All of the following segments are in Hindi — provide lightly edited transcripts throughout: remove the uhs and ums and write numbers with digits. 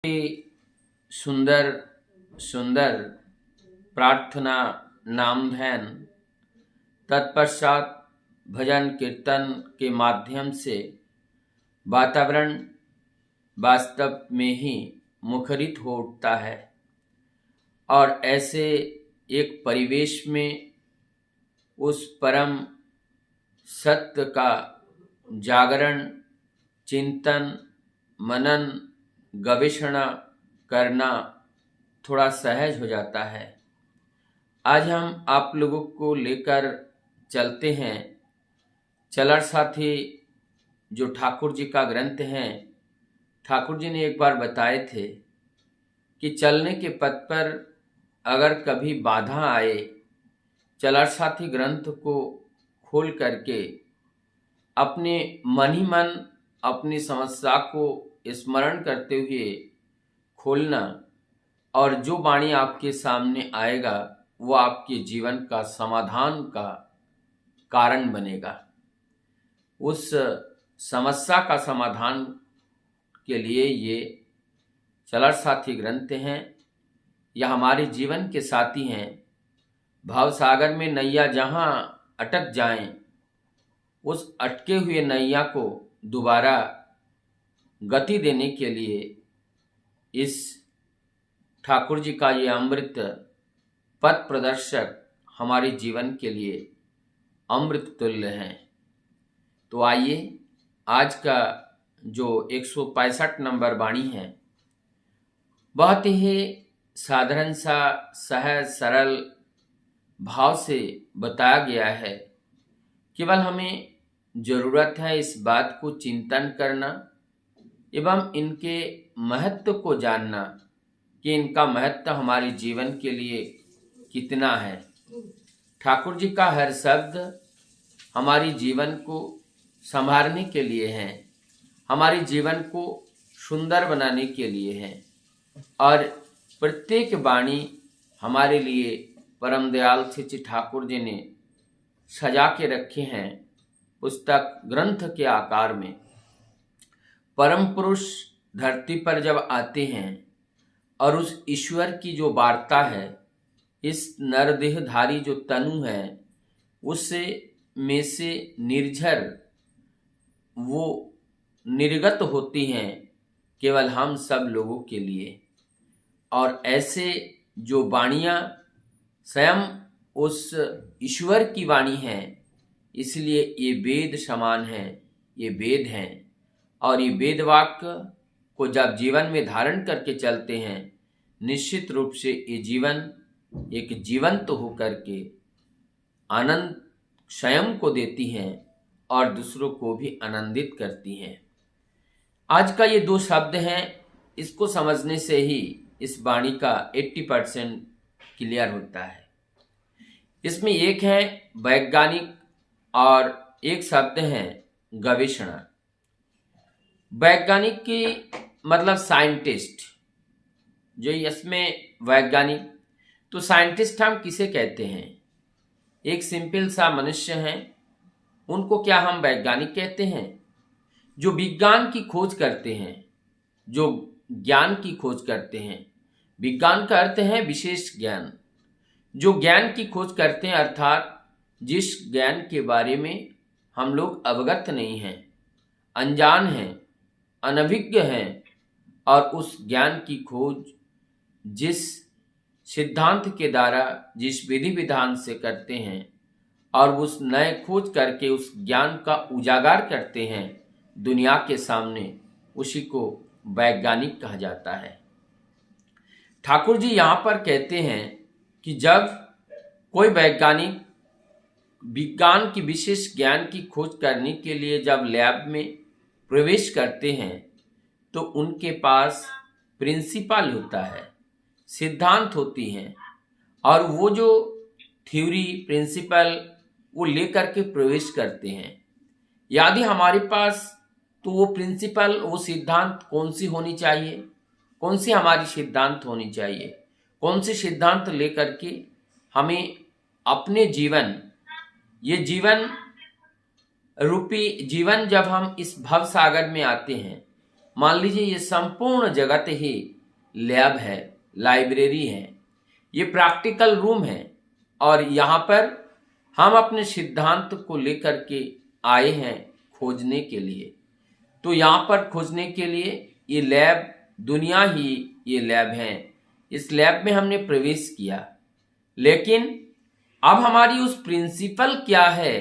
ही सुंदर सुंदर प्रार्थना, नाम ध्यान, तत्पश्चात भजन कीर्तन के माध्यम से वातावरण वास्तव में ही मुखरित हो उठता है और ऐसे एक परिवेश में उस परम सत्य का जागरण, चिंतन, मनन, गवेषणा करना थोड़ा सहज हो जाता है। आज हम आप लोगों को लेकर चलते हैं चलर साथी, जो ठाकुर जी का ग्रंथ है। ठाकुर जी ने एक बार बताए थे कि चलने के पथ पर अगर कभी बाधा आए, चलर साथी ग्रंथ को खोल करके अपने मन ही मन अपनी समस्या को स्मरण करते हुए खोलना, और जो वाणी आपके सामने आएगा वो आपके जीवन का समाधान का कारण बनेगा। उस समस्या का समाधान के लिए ये चलर साथी ग्रंथ हैं। यह हमारे जीवन के साथी हैं। भाव सागर में नैया जहाँ अटक जाएं, उस अटके हुए नैया को दोबारा गति देने के लिए इस ठाकुर जी का ये अमृत पथ प्रदर्शक हमारे जीवन के लिए अमृत तुल्य हैं। तो आइए, आज का जो 165 नंबर वाणी है, बहुत ही साधारण सा सहज सरल भाव से बताया गया है। केवल हमें जरूरत है इस बात को चिंतन करना एवं इनके महत्व को जानना कि इनका महत्व हमारे जीवन के लिए कितना है। ठाकुर जी का हर शब्द हमारे जीवन को संभालने के लिए है, हमारे जीवन को सुंदर बनाने के लिए है, और प्रत्येक वाणी हमारे लिए परम दयाल श्री ठाकुर जी ने सजा के रखे हैं पुस्तक ग्रंथ के आकार में। परम पुरुष धरती पर जब आते हैं और उस ईश्वर की जो वार्ता है, इस नरदेहधारी जो तनु है, उससे में से निर्झर वो निर्गत होती हैं केवल हम सब लोगों के लिए। और ऐसे जो वाणियाँ स्वयं उस ईश्वर की वाणी है, इसलिए ये वेद समान है, ये वेद हैं। और ये वेद वाक्य को जब जीवन में धारण करके चलते हैं, निश्चित रूप से ये जीवन एक जीवंत होकर के आनंद स्वयं को देती हैं और दूसरों को भी आनंदित करती हैं। आज का ये 2 शब्द हैं, इसको समझने से ही इस वाणी का 80% क्लियर होता है। इसमें एक है वैज्ञानिक और एक शब्द है गवेषणा। वैज्ञानिक की मतलब साइंटिस्ट, जो इसमें वैज्ञानिक, तो साइंटिस्ट हम किसे कहते हैं? एक सिंपल सा मनुष्य हैं, उनको क्या हम वैज्ञानिक कहते हैं? जो विज्ञान की खोज करते हैं, जो ज्ञान की खोज करते हैं। विज्ञान का अर्थ है विशेष ज्ञान। जो ज्ञान की खोज करते हैं, अर्थात जिस ज्ञान के बारे में हम लोग अवगत नहीं हैं, अनजान हैं, अनभिज्ञ हैं, और उस ज्ञान की खोज जिस सिद्धांत के द्वारा, जिस विधि विधान से करते हैं और उस नए खोज करके उस ज्ञान का उजागर करते हैं दुनिया के सामने, उसी को वैज्ञानिक कहा जाता है। ठाकुर जी यहाँ पर कहते हैं कि जब कोई वैज्ञानिक विज्ञान की विशेष ज्ञान की खोज करने के लिए जब लैब में प्रवेश करते हैं, तो उनके पास प्रिंसिपल होता है, सिद्धांत होती हैं, और वो जो थ्योरी प्रिंसिपल वो लेकर के प्रवेश करते हैं। यदि हमारे पास, तो वो प्रिंसिपल, वो सिद्धांत कौन सी होनी चाहिए, कौन सी हमारी सिद्धांत होनी चाहिए, कौन सी सिद्धांत लेकर के हमें अपने जीवन, ये जीवन रूपी जीवन, जब हम इस भव सागर में आते हैं, मान लीजिए ये संपूर्ण जगत ही लैब है, लाइब्रेरी है, ये प्रैक्टिकल रूम है और यहाँ पर हम अपने सिद्धांत को लेकर के आए हैं खोजने के लिए। तो यहाँ पर खोजने के लिए ये लैब, दुनिया ही ये लैब है। इस लैब में हमने प्रवेश किया, लेकिन अब हमारी उस प्रिंसिपल क्या है,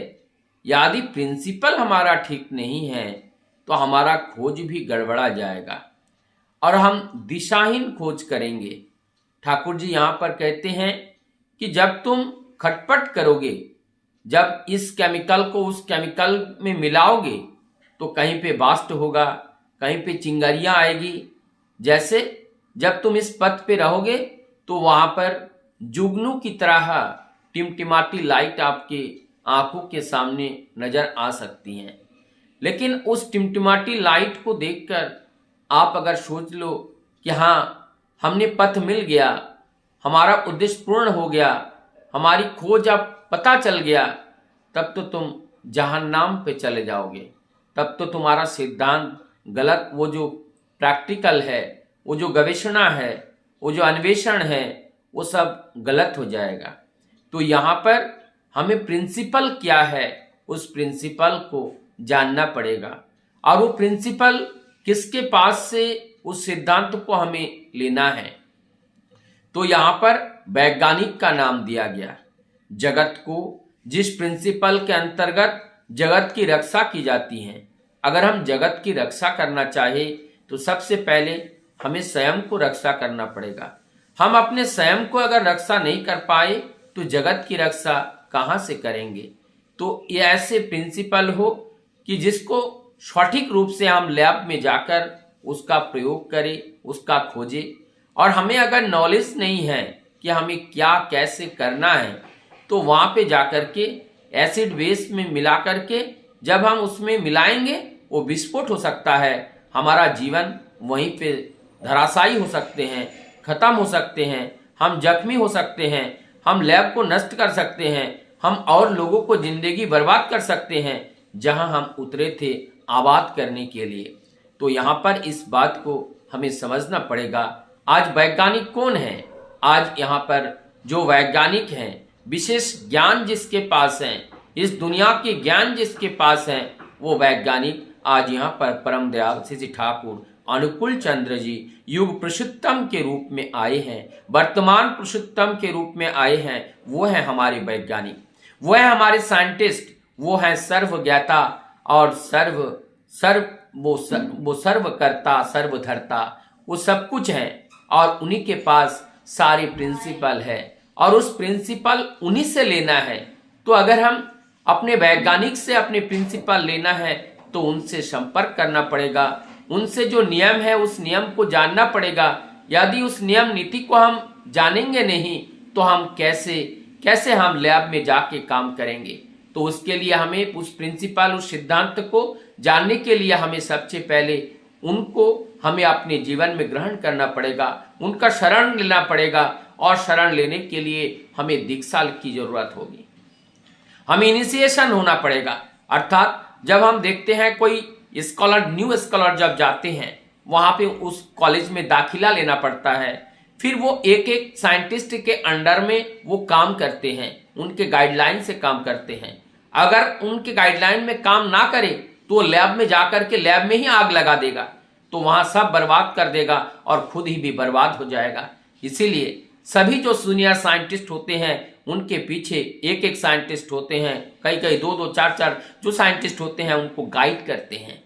यदि प्रिंसिपल हमारा ठीक नहीं है तो हमारा खोज भी गड़बड़ा जाएगा और हम दिशाहीन खोज करेंगे। ठाकुर जी यहाँ पर कहते हैं कि जब तुम खटपट करोगे, जब इस केमिकल को उस केमिकल में मिलाओगे तो कहीं पे बास्ट होगा, कहीं पे चिंगारियां आएगी। जैसे जब तुम इस पथ पे रहोगे तो वहां पर जुगनू की तरह टिमटिमाती लाइट आपके आंखों के सामने नजर आ सकती हैं, लेकिन उस टिमटिमाती लाइट को देखकर आप अगर सोच लो कि हाँ, हमने पथ मिल गया, हमारा उद्देश्य पूर्ण हो गया, हमारी खोज अब पता चल गया, तब तो तुम जहन्नाम पे चले जाओगे। तब तो तुम्हारा सिद्धांत गलत, वो जो प्रैक्टिकल है, वो जो गवेषणा है, वो जो अन्वेषण है, वो सब गलत हो जाएगा। तो यहाँ पर हमें प्रिंसिपल क्या है, उस प्रिंसिपल को जानना पड़ेगा और वो प्रिंसिपल किसके पास से उस सिद्धांत को हमें लेना है। तो यहाँ पर वैज्ञानिक का नाम दिया गया। जगत को जिस प्रिंसिपल के अंतर्गत जगत की रक्षा की जाती है, अगर हम जगत की रक्षा करना चाहे तो सबसे पहले हमें स्वयं को रक्षा करना पड़ेगा। हम अपने स्वयं को अगर रक्षा नहीं कर पाए तो जगत की रक्षा कहाँ से करेंगे। तो ये ऐसे प्रिंसिपल हो कि जिसको सटीक रूप से हम लैब में जाकर उसका प्रयोग करें, उसका खोजें। और हमें अगर नॉलेज नहीं है कि हमें क्या कैसे करना है, तो वहाँ पे जाकर के एसिड बेस में मिला करके जब हम उसमें मिलाएंगे वो विस्फोट हो सकता है, हमारा जीवन वहीं पे धराशायी हो सकते हैं, खत्म हो सकते हैं, हम जख्मी हो सकते हैं, हम लैब को नष्ट कर सकते हैं, हम और लोगों को जिंदगी बर्बाद कर सकते हैं जहां हम उतरे थे आबाद करने के लिए। तो यहाँ पर इस बात को हमें समझना पड़ेगा। आज वैज्ञानिक कौन है? आज यहाँ पर जो वैज्ञानिक हैं, विशेष ज्ञान जिसके पास है, इस दुनिया के ज्ञान जिसके पास है, वो वैज्ञानिक आज यहाँ पर परम दयाल श्री ठाकुर अनुकूल चंद्र जी युग पुरुषोत्तम के रूप में आए हैं, वर्तमान पुरुषोत्तम के रूप में आए हैं। वो है हमारे वैज्ञानिक, वो है हमारे साइंटिस्ट, वो है सर्वज्ञाता और वो सर्वकर्ता, सर्वधर्ता, वो सब कुछ है और उन्हीं के पास सारे प्रिंसिपल है और उस प्रिंसिपल उन्हीं से लेना है। तो अगर हम अपने वैज्ञानिक से अपने प्रिंसिपल लेना है तो उनसे संपर्क करना पड़ेगा, उनसे जो नियम है उस नियम को जानना पड़ेगा। यदि उस नियम नीति को हम जानेंगे नहीं तो हम कैसे हम लैब में जाके काम करेंगे। तो उसके लिए हमें उस प्रिंसिपल, उस सिद्धांत को जानने के लिए हमें सबसे पहले उनको हमें अपने जीवन में ग्रहण करना पड़ेगा, उनका शरण लेना पड़ेगा और शरण लेने के लिए हमें दीक्षा की जरूरत होगी, हमें इनिशिएशन होना पड़ेगा। अर्थात जब हम देखते हैं कोई स्कॉलर, न्यू स्कॉलर जब जाते हैं वहां पे उस कॉलेज में दाखिला लेना पड़ता है, फिर वो एक एक साइंटिस्ट के अंडर में वो काम करते हैं, उनके गाइडलाइन से काम करते हैं। अगर उनके गाइडलाइन में काम ना करे तो लैब में जाकर के लैब में ही आग लगा देगा, तो वहां सब बर्बाद कर देगा और खुद ही भी बर्बाद हो जाएगा। इसीलिए सभी जो सीनियर साइंटिस्ट होते हैं उनके पीछे एक एक साइंटिस्ट होते हैं, कई दो दो चार चार जो साइंटिस्ट होते हैं उनको गाइड करते हैं।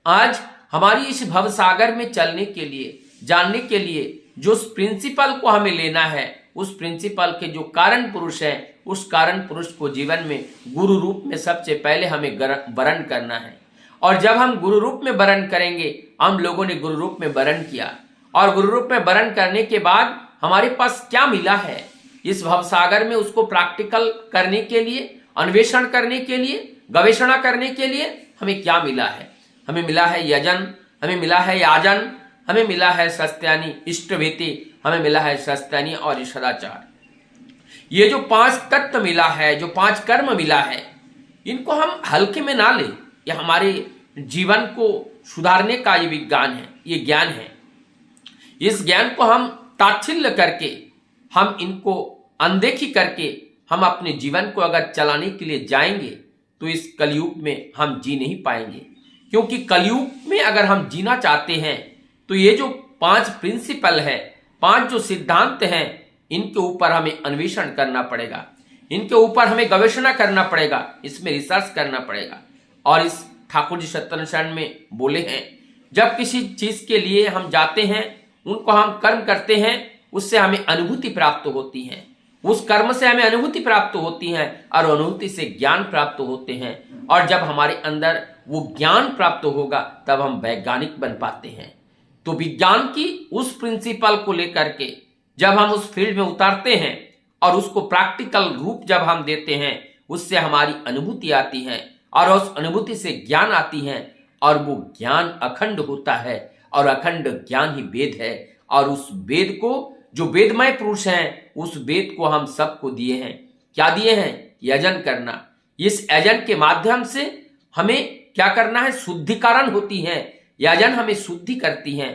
आज हमारी इस भवसागर में चलने के लिए, जानने के लिए जो प्रिंसिपल को हमें लेना है, उस प्रिंसिपल के जो कारण पुरुष है, उस कारण पुरुष को जीवन में गुरु रूप में सबसे पहले हमें वरण करना है। और जब हम गुरु रूप में वरण करेंगे, हम लोगों ने गुरु रूप में वरण किया और गुरु रूप में वरण करने के बाद हमारे पास क्या मिला है इस भवसागर में, उसको प्रैक्टिकल करने के लिए, अन्वेषण करने के लिए, गवेषणा करने के लिए हमें क्या मिला है? हमें मिला है यजन, हमें मिला है याजन, हमें मिला है सस्त्यानी इष्टभीति, हमें मिला है सस्त्यानी और सदाचार। ये जो 5 तत्व मिला है, जो 5 कर्म मिला है, इनको हम हल्के में ना लें। ये हमारे जीवन को सुधारने का ये विज्ञान है, ये ज्ञान है। इस ज्ञान को हम ताच्छिल्य करके, हम इनको अनदेखी करके हम अपने जीवन को अगर चलाने के लिए जाएंगे तो इस कलयुग में हम जी नहीं पाएंगे। क्योंकि कलयुग में अगर हम जीना चाहते हैं तो ये जो 5 प्रिंसिपल है, 5 जो सिद्धांत हैं, इनके ऊपर हमें अन्वेषण करना पड़ेगा, इनके ऊपर हमें गवेषणा करना पड़ेगा, इसमें रिसर्च करना पड़ेगा। और इस ठाकुर जी सत्य शरण में बोले हैं, जब किसी चीज के लिए हम जाते हैं, उनको हम कर्म करते हैं, उससे हमें अनुभूति प्राप्त होती है, उस कर्म से हमें अनुभूति प्राप्त होती है और अनुभूति से ज्ञान प्राप्त होते हैं। और जब हमारे अंदर वो ज्ञान प्राप्त होगा तब हम वैज्ञानिक बन पाते हैं। तो विज्ञान की उस प्रिंसिपल को लेकर के जब हम उस फील्ड में उतारते हैं और उसको प्रैक्टिकल रूप जब हम देते हैं, उससे हमारी अनुभूति आती है और उस अनुभूति से ज्ञान आती है और वो ज्ञान अखंड होता है और अखंड ज्ञान ही वेद है। और उस वेद को, जो वेदमय पुरुष हैं, उस वेद को हम सबको दिए हैं। क्या दिए हैं? यजन करना। इस यजन के माध्यम से हमें क्या करना है? शुद्धिकरण होती है। यजन हमें शुद्धि करती है,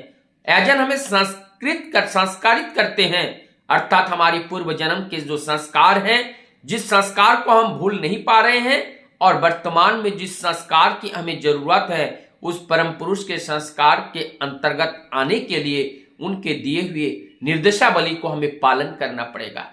यजन हमें संस्कारित करते हैं, अर्थात हमारी पूर्व जन्म के जो संस्कार हैं, जिस संस्कार को हम भूल नहीं पा रहे हैं और वर्तमान में जिस संस्कार की हमें जरूरत है, उस परम पुरुष के संस्कार के अंतर्गत आने के लिए उनके दिए हुए निर्देशावली को हमें पालन करना पड़ेगा।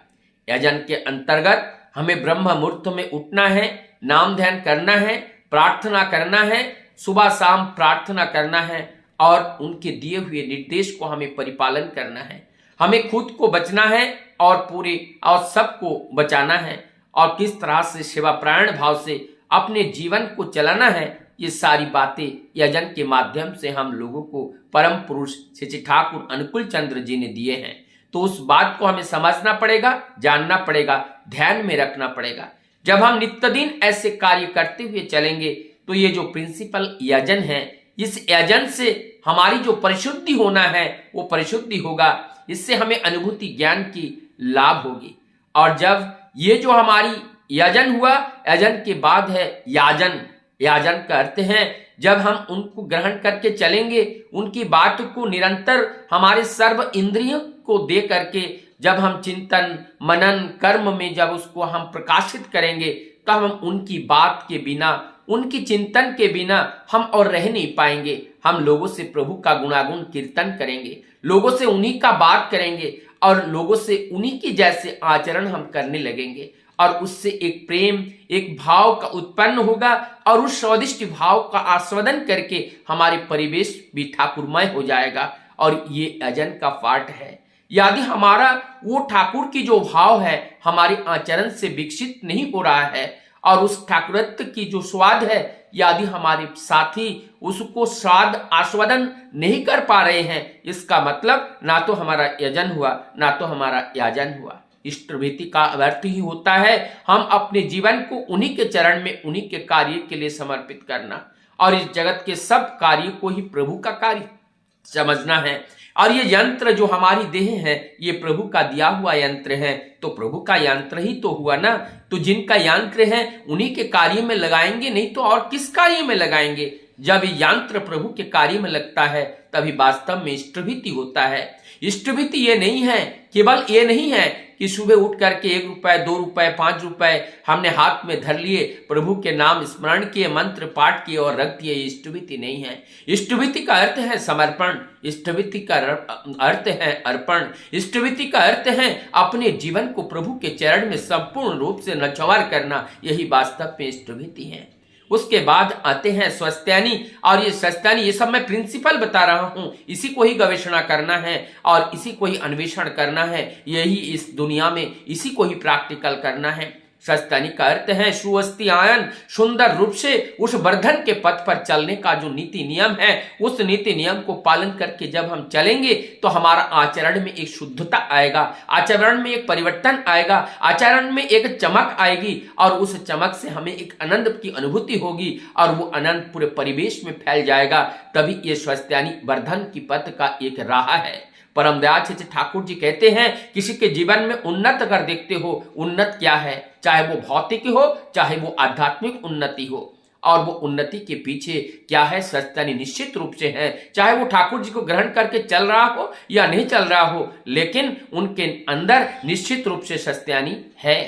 यजन के अंतर्गत हमें ब्रह्म मुहूर्त में उठना है, नाम ध्यान करना है, प्रार्थना करना है, सुबह शाम प्रार्थना करना है और उनके दिए हुए निर्देश को हमें परिपालन करना है। हमें खुद को बचना है और पूरे और सबको बचाना है और किस तरह से सेवापरायण भाव से अपने जीवन को चलाना है। ये सारी बातें यजन के माध्यम से हम लोगों को परम पुरुष श्री ठाकुर अनुकूल चंद्र जी ने दिए हैं। तो उस बात को हमें समझना पड़ेगा, जानना पड़ेगा, ध्यान में रखना पड़ेगा। जब हम नित्य दिन ऐसे कार्य करते हुए चलेंगे तो ये जो प्रिंसिपल यजन है, इस यजन से हमारी जो परिशुद्धि होना है वो परिशुद्धि होगा। इससे हमें अनुभूति ज्ञान की लाभ होगी। और जब ये जो हमारी यजन हुआ, यजन के बाद है याजन। याजन का अर्थ है जब हम उनको ग्रहण करके चलेंगे, उनकी बात को निरंतर हमारे सर्व इंद्रियों को दे करके जब हम चिंतन मनन कर्म में जब उसको हम प्रकाशित करेंगे, तब हम उनकी बात के बिना, उनकी चिंतन के बिना हम और रह नहीं पाएंगे। हम लोगों से प्रभु का गुणागुण कीर्तन करेंगे, लोगों से उन्हीं का बात करेंगे और लोगों से उन्हीं की जैसे आचरण हम करने लगेंगे और उससे एक प्रेम, एक भाव का उत्पन्न होगा और उस स्वादिष्ट भाव का आस्वादन करके हमारे परिवेश भी ठाकुरमय हो जाएगा। और ये यजन का पाठ है। यदि हमारा वो ठाकुर की जो भाव है हमारे आचरण से विकसित नहीं हो रहा है और उस ठाकुरत्व की जो स्वाद है, यदि हमारे साथी उसको स्वाद आस्वादन नहीं कर पा रहे हैं, इसका मतलब ना तो हमारा यजन हुआ, ना तो हमारा याजन हुआ। इष्टभीति का अर्थ ही होता है हम अपने जीवन को उन्हीं के चरण में, उन्हीं के कार्य के लिए समर्पित करना और इस जगत के सब कार्य को ही प्रभु का कार्य समझना है। और ये यंत्र जो हमारी देह है, ये प्रभु का दिया हुआ यंत्र है, तो प्रभु का यंत्र ही तो हुआ ना। तो जिनका यंत्र है उन्हीं के कार्य में लगाएंगे, नहीं तो और किस कार्य में लगाएंगे। जब यंत्र प्रभु के कार्य में लगता है तभी वास्तव में इष्टभीति होता है। इष्टभीति ये नहीं है, केवल ये नहीं है कि सुबह उठ करके 1 रुपए 2 रुपए 5 रुपए हमने हाथ में धर लिए, प्रभु के नाम स्मरण किए, मंत्र पाठ किए और रख दिए। इष्टभीति नहीं है। इष्टभीति का अर्थ है समर्पण, इष्टभीति का अर्थ है अर्पण, इष्टभीति का अर्थ है अपने जीवन को प्रभु के चरण में संपूर्ण रूप से नचवार करना। यही वास्तव में इष्टभीति है। उसके बाद आते हैं स्वस्थानी। और ये स्वस्थानी, ये सब मैं प्रिंसिपल बता रहा हूं, इसी को ही गवेषणा करना है और इसी को ही अन्वेषण करना है। यही इस दुनिया में इसी को ही प्रैक्टिकल करना है। स्वस्थानी का अर्थ है सुअस्थि आयन, सुंदर रूप से उस वर्धन के पथ पर चलने का जो नीति नियम है, उस नीति नियम को पालन करके जब हम चलेंगे तो हमारा आचरण में एक शुद्धता आएगा, आचरण में एक परिवर्तन आएगा, आचरण में एक चमक आएगी और उस चमक से हमें एक आनंद की अनुभूति होगी और वो आनंद पूरे परिवेश में फैल जाएगा। तभी ये स्वस्थानी वर्धन की पथ का एक राह है। परम दयाल श्री ठाकुर जी कहते हैं, किसी के जीवन में उन्नत अगर देखते हो, उन्नत क्या है, चाहे वो भौतिक हो चाहे वो आध्यात्मिक उन्नति हो, और वो उन्नति के पीछे क्या है, सत्यानी निश्चित रूप से है। चाहे वो ठाकुर जी को ग्रहण करके चल रहा हो या नहीं चल रहा हो, लेकिन उनके अंदर निश्चित रूप से सत्यानी है।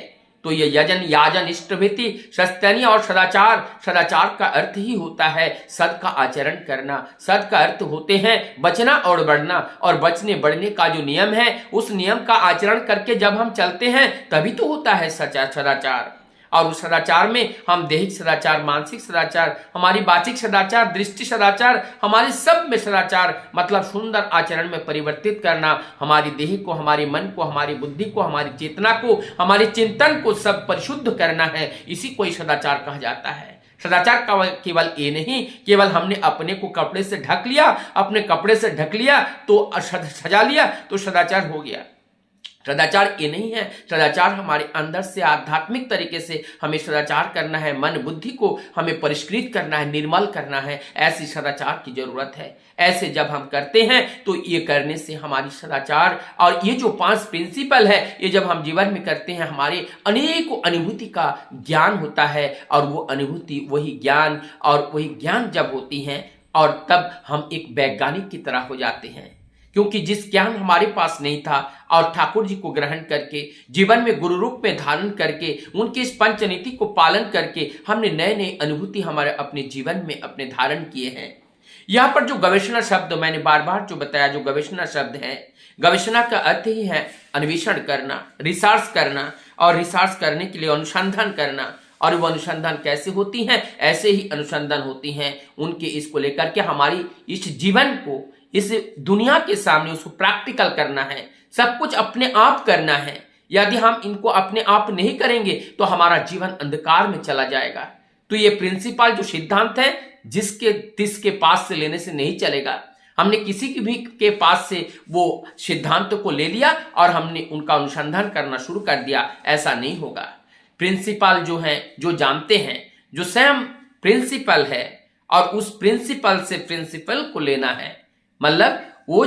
तो ये यजन याजन इष्टभीति सत्यानी और सदाचार, सदाचार का अर्थ ही होता है सद का आचरण करना। सद का अर्थ होते हैं बचना और बढ़ना, और बचने बढ़ने का जो नियम है उस नियम का आचरण करके जब हम चलते हैं तभी तो होता है सदाचार। और उस सदाचार में हम दैहिक सदाचार, मानसिक सदाचार, हमारी वाचिक सदाचार, दृष्टि सदाचार, हमारे सब में सदाचार मतलब सुंदर आचरण में परिवर्तित करना, हमारी देह को, हमारे मन को, हमारी बुद्धि को, हमारी चेतना को, हमारे चिंतन को सब परिशुद्ध करना है। इसी को ही सदाचार कहा जाता है। सदाचार का केवल ये नहीं, केवल हमने अपने को कपड़े से ढक लिया, अपने कपड़े से ढक लिया तो सजा लिया तो सदाचार हो गया। सदाचार ये नहीं है। सदाचार हमारे अंदर से आध्यात्मिक तरीके से हमें सदाचार करना है, मन बुद्धि को हमें परिष्कृत करना है, निर्मल करना है। ऐसी सदाचार की जरूरत है। ऐसे जब हम करते हैं तो ये करने से हमारी सदाचार और ये जो 5 प्रिंसिपल है, ये जब हम जीवन में करते हैं हमारे अनेकों अनुभूति का ज्ञान होता है, और वो अनुभूति वही ज्ञान और वही ज्ञान जब होती हैं और तब हम एक वैज्ञानिक की तरह हो जाते हैं। क्योंकि जिस ज्ञान हमारे पास नहीं था और ठाकुर जी को ग्रहण करके जीवन में गुरु रूप में धारण करके उनकी इस पंचनीति को पालन करके हमने नए नए अनुभूति हमारे अपने जीवन में अपने धारण किए हैं। यहाँ पर जो गवेषणा शब्द मैंने बार बार जो बताया, जो गवेषणा शब्द है, गवेषणा का अर्थ ही है अन्वेषण करना, रिसर्च करना, और रिसर्च करने के लिए अनुसंधान करना। और वो अनुसंधान कैसे होती हैं? ऐसे ही अनुसंधान होती हैं उनके इसको लेकर के हमारी इस जीवन को, इस दुनिया के सामने उसको प्रैक्टिकल करना है, सब कुछ अपने आप करना है। यदि हम इनको अपने आप नहीं करेंगे तो हमारा जीवन अंधकार में चला जाएगा। तो ये प्रिंसिपल जो सिद्धांत है, जिसके तिसके पास से लेने से नहीं चलेगा। हमने किसी की भी के पास से वो सिद्धांत को ले लिया और हमने उनका अनुसंधान करना शुरू कर दिया, ऐसा नहीं होगा। प्रिंसिपल जो है, जो जानते हैं, जो स्वयं प्रिंसिपल है, और उस प्रिंसिपल से प्रिंसिपल को लेना है। मतलब वो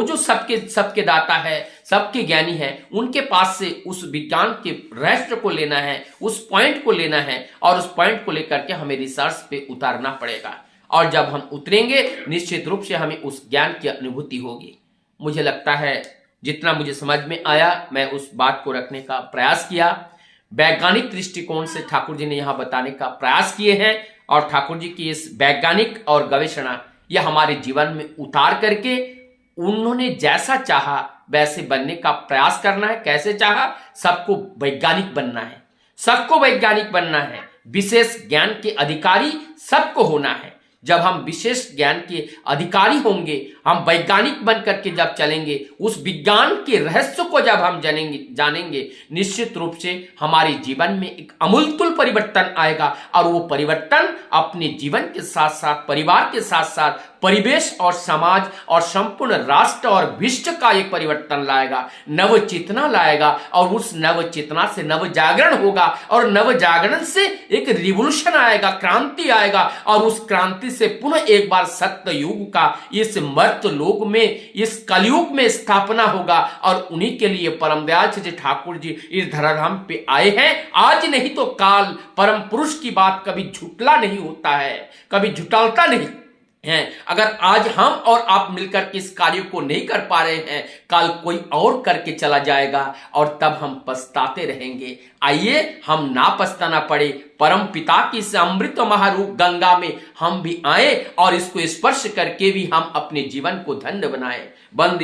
जो सबके दाता है, सबके ज्ञानी है, उनके पास से उस विज्ञान के रहस्य को लेना है, उस पॉइंट को लेना है, और उस पॉइंट को लेकर के हमें रिसर्च पे उतारना पड़ेगा। और जब हम उतरेंगे निश्चित रूप से हमें उस ज्ञान की अनुभूति होगी। मुझे लगता है जितना मुझे समझ में आया मैं उस बात को रखने का प्रयास किया। वैज्ञानिक दृष्टिकोण से ठाकुर जी ने यहाँ बताने का प्रयास किए हैं, और ठाकुर जी की इस वैज्ञानिक और गवेषणा यह हमारे जीवन में उतार करके उन्होंने जैसा चाहा वैसे बनने का प्रयास करना है। कैसे चाहा? सबको वैज्ञानिक बनना है, सबको वैज्ञानिक बनना है, विशेष ज्ञान के अधिकारी सबको होना है। जब हम विशेष ज्ञान के अधिकारी होंगे, हम वैज्ञानिक बनकर के जब चलेंगे, उस विज्ञान के रहस्य को जब हम जानेंगे, निश्चित रूप से हमारे जीवन में एक अमूलतुल परिवर्तन आएगा। और वो परिवर्तन अपने जीवन के साथ साथ, परिवार के साथ साथ, परिवेश और समाज और संपूर्ण राष्ट्र और विश्व का एक परिवर्तन लाएगा, नव चेतना लाएगा। और उस नव चेतना से नव जागरण होगा, और नव जागरण से एक रिवोल्यूशन आएगा, क्रांति आएगा। और उस क्रांति से पुनः एक बार सत्य युग का इस मर्त लोक में, इस कलयुग में स्थापना होगा। और उन्हीं के लिए परम दयाल श्री ठाकुर जी इस धराधाम पे आए हैं। आज नहीं तो काल। परम पुरुष की बात कभी झुटला नहीं होता है, कभी झुटलता नहीं हैं। अगर आज हम और आप मिलकर इस कार्य को नहीं कर पा रहे हैं, कल कोई और करके चला जाएगा और तब हम पछताते रहेंगे। आइए हम ना पछताना पड़े, परम पिता की इस अमृत महारूप गंगा में हम भी आए और इसको स्पर्श करके भी हम अपने जीवन को धन्य बनाए। बंदे